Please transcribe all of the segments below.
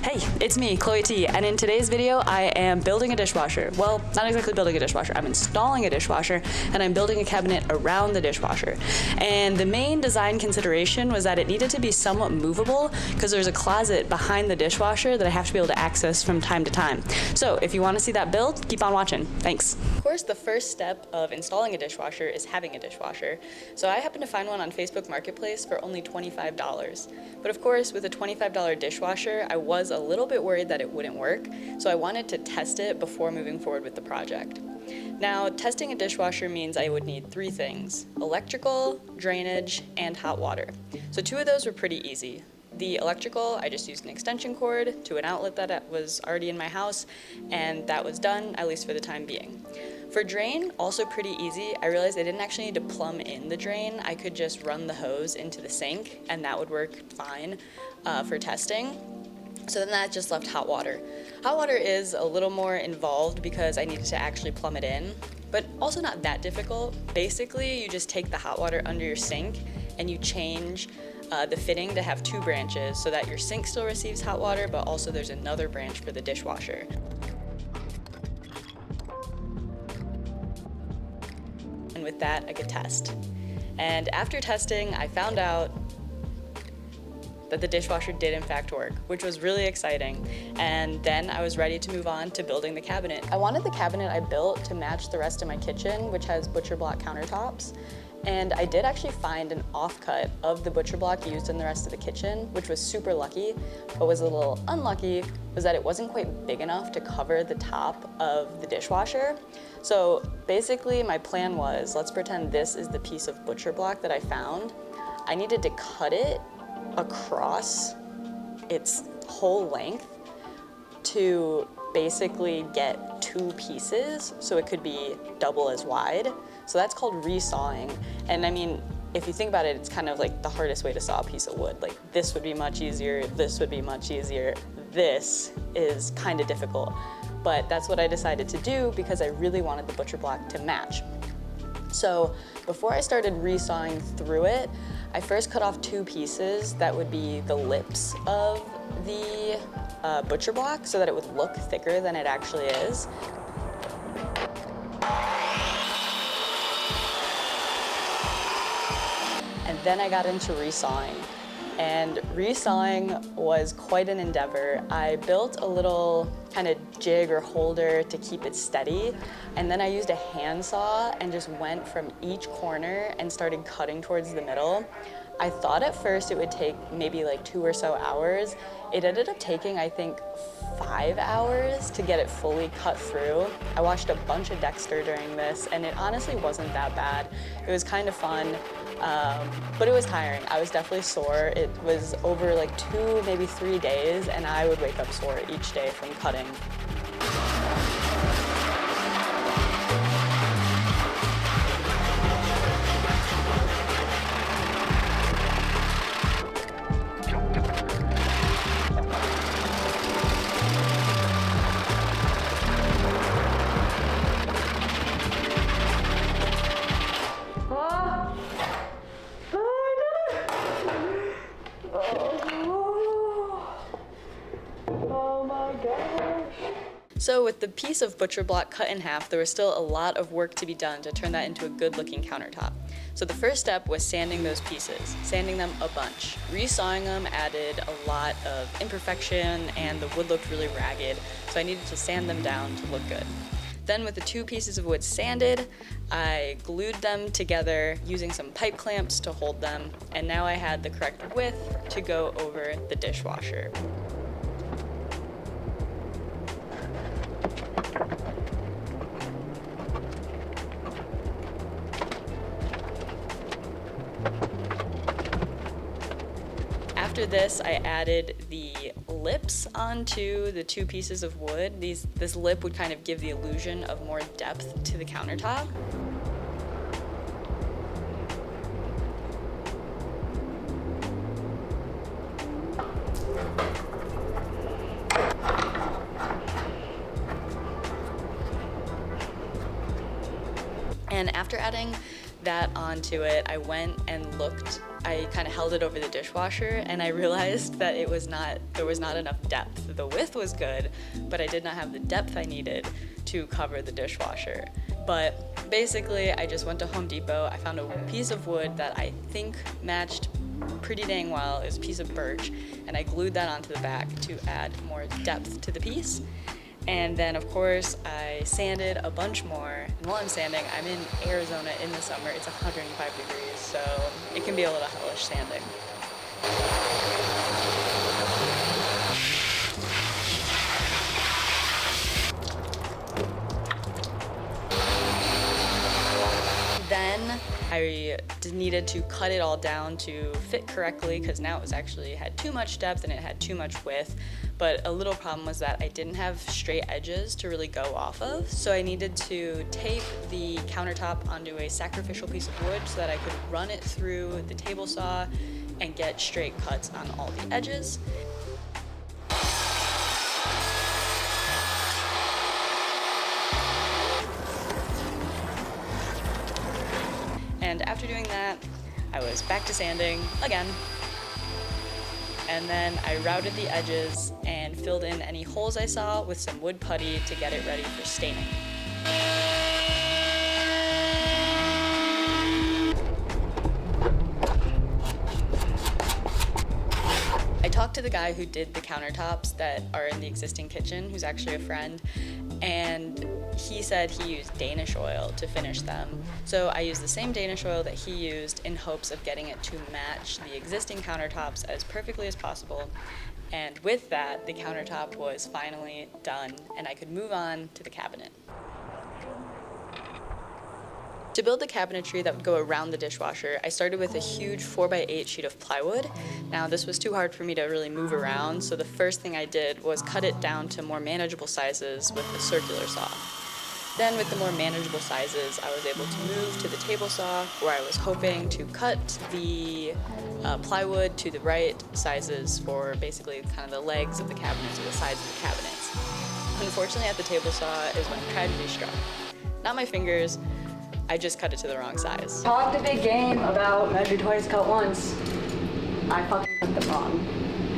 Hey, it's me, Chloe T, and in today's video, I am building a dishwasher. Well, not exactly building a dishwasher, I'm installing a dishwasher, and I'm building a cabinet around the dishwasher. And the main design consideration was that it needed to be somewhat movable, because there's a closet behind the dishwasher that I have to be able to access from time to time. So if you want to see that build, keep on watching. Thanks. Of course, the first step of installing a dishwasher is having a dishwasher. So I happened to find one on Facebook Marketplace for only $25. But of course, with a $25 dishwasher, I was a little bit worried that it wouldn't work, so I wanted to test it before moving forward with the project. Now, testing a dishwasher means I would need three things: electrical, drainage, and hot water. So two of those were pretty easy. The electrical, I just used an extension cord to an outlet that was already in my house, and that was done, at least for the time being. For drain, also pretty easy. I realized I didn't actually need to plumb in the drain. I could just run the hose into the sink, and that would work fine for testing. So then that just left hot water. Hot water is a little more involved because I needed to actually plumb it in, but also not that difficult. Basically, you just take the hot water under your sink and you change the fitting to have two branches so that your sink still receives hot water, but also there's another branch for the dishwasher. And with that, I could test. And after testing, I found out that the dishwasher did in fact work, which was really exciting. And then I was ready to move on to building the cabinet. I wanted the cabinet I built to match the rest of my kitchen, which has butcher block countertops. And I did actually find an offcut of the butcher block used in the rest of the kitchen, which was super lucky, but was a little unlucky, was that it wasn't quite big enough to cover the top of the dishwasher. So basically my plan was, let's pretend this is the piece of butcher block that I found. I needed to cut it across its whole length to basically get two pieces so it could be double as wide. So that's called resawing. And I mean, if you think about it, it's kind of like the hardest way to saw a piece of wood. Like this would be much easier, this would be much easier. This is kind of difficult, but that's what I decided to do because I really wanted the butcher block to match. So before I started resawing through it, I first cut off two pieces that would be the lips of the butcher block so that it would look thicker than it actually is. And then I got into resawing. And resawing was quite an endeavor. I built a little kind of jig or holder to keep it steady, and then I used a handsaw and just went from each corner and started cutting towards the middle. I thought at first it would take maybe like 2 or so hours. It ended up taking, I think, 5 hours to get it fully cut through. I watched a bunch of Dexter during this, and it honestly wasn't that bad. It was kind of fun, but it was tiring. I was definitely sore. It was over like 2, maybe 3 days, and I would wake up sore each day from cutting. So with the piece of butcher block cut in half, there was still a lot of work to be done to turn that into a good looking countertop. So the first step was sanding those pieces, sanding them a bunch. Resawing them added a lot of imperfection and the wood looked really ragged, so I needed to sand them down to look good. Then with the two pieces of wood sanded, I glued them together using some pipe clamps to hold them, and now I had the correct width to go over the dishwasher. After this, I added the lips onto the two pieces of wood. This lip would kind of give the illusion of more depth to the countertop. And after adding that onto it, I went and looked I kind of held it over the dishwasher and I realized that there was not enough depth. The width was good, but I did not have the depth I needed to cover the dishwasher. But basically, I just went to Home Depot. I found a piece of wood that I think matched pretty dang well. It was a piece of birch, and I glued that onto the back to add more depth to the piece. And then, of course, I sanded a bunch more. And while I'm sanding, I'm in Arizona in the summer. It's 105 degrees, so it can be a little hellish sanding. Then I needed to cut it all down to fit correctly, because now it had too much depth and it had too much width. But a little problem was that I didn't have straight edges to really go off of. So I needed to tape the countertop onto a sacrificial piece of wood so that I could run it through the table saw and get straight cuts on all the edges. And after doing that, I was back to sanding again. And then I routed the edges and filled in any holes I saw with some wood putty to get it ready for staining. I talked to the guy who did the countertops that are in the existing kitchen, who's actually a friend, and he said he used Danish oil to finish them. So I used the same Danish oil that he used in hopes of getting it to match the existing countertops as perfectly as possible. And with that, the countertop was finally done and I could move on to the cabinet. To build the cabinetry that would go around the dishwasher, I started with a huge 4x8 sheet of plywood. Now this was too hard for me to really move around, so the first thing I did was cut it down to more manageable sizes with a circular saw. Then with the more manageable sizes, I was able to move to the table saw, where I was hoping to cut the plywood to the right sizes for basically kind of the legs of the cabinets or the sides of the cabinets. Unfortunately, at the table saw is when tragedy struck. Not my fingers, I just cut it to the wrong size. Talked a big game about measure twice, cut once. I fucking cut them wrong.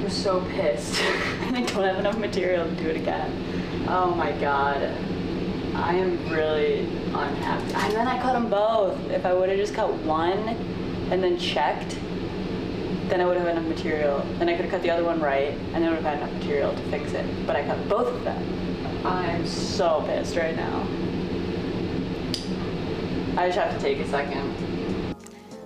I'm so pissed. I don't have enough material to do it again. Oh my god. I am really unhappy. And then I cut them both. If I would have just cut one and then checked, then I would have had enough material. Then I could have cut the other one right, and then I would have had enough material to fix it. But I cut both of them. I'm so pissed right now. I just have to take a second.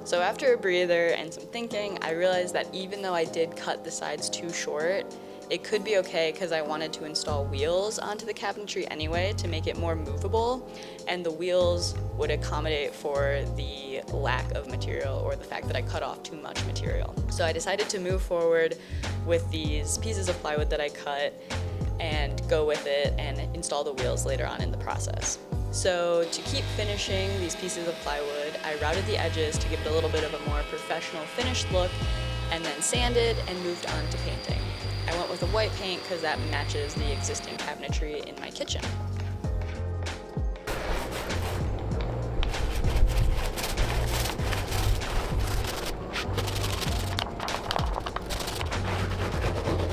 So after a breather and some thinking, I realized that even though I did cut the sides too short, it could be okay because I wanted to install wheels onto the cabinetry anyway to make it more movable, and the wheels would accommodate for the lack of material or the fact that I cut off too much material. So I decided to move forward with these pieces of plywood that I cut and go with it and install the wheels later on in the process. So to keep finishing these pieces of plywood, I routed the edges to give it a little bit of a more professional finished look, and then sanded and moved on to painting. I went with a white paint because that matches the existing cabinetry in my kitchen.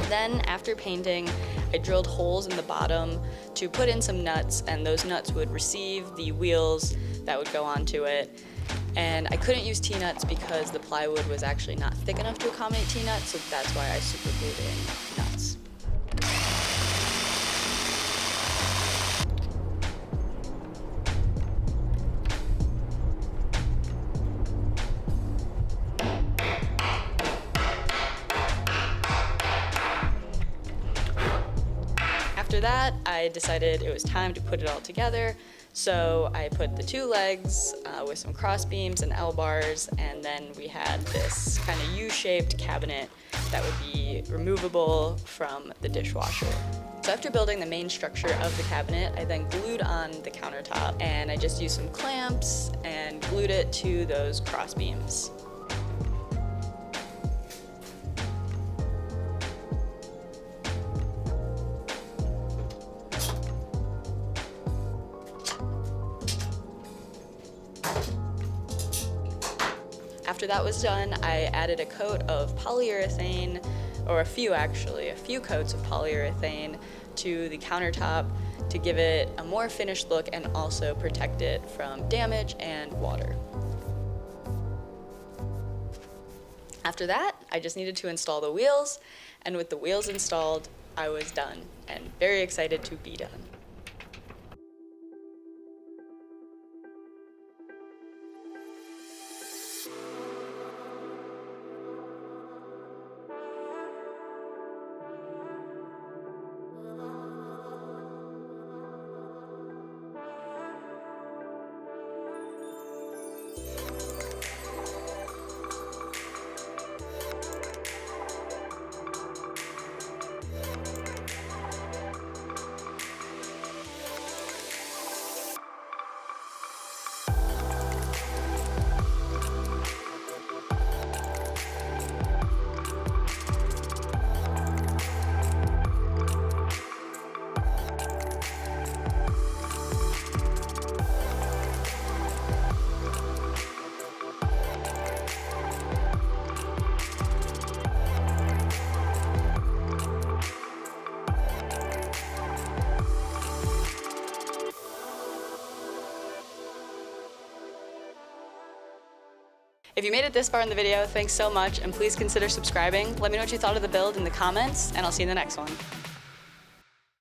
Then, after painting, I drilled holes in the bottom to put in some nuts, and those nuts would receive the wheels that would go onto it. And I couldn't use T-nuts because the plywood was actually not thick enough to accommodate T-nuts, so that's why I super glued in nuts. After that, I decided it was time to put it all together. So I put the two legs with some cross beams and L-bars, and then we had this kind of U-shaped cabinet that would be removable from the dishwasher. So after building the main structure of the cabinet, I then glued on the countertop, and I just used some clamps and glued it to those cross beams. After that was done, I added a coat of polyurethane, or a few coats of polyurethane to the countertop to give it a more finished look and also protect it from damage and water. After that, I just needed to install the wheels, and with the wheels installed, I was done and very excited to be done. If you made it this far in the video, thanks so much, and please consider subscribing. Let me know what you thought of the build in the comments, and I'll see you in the next one.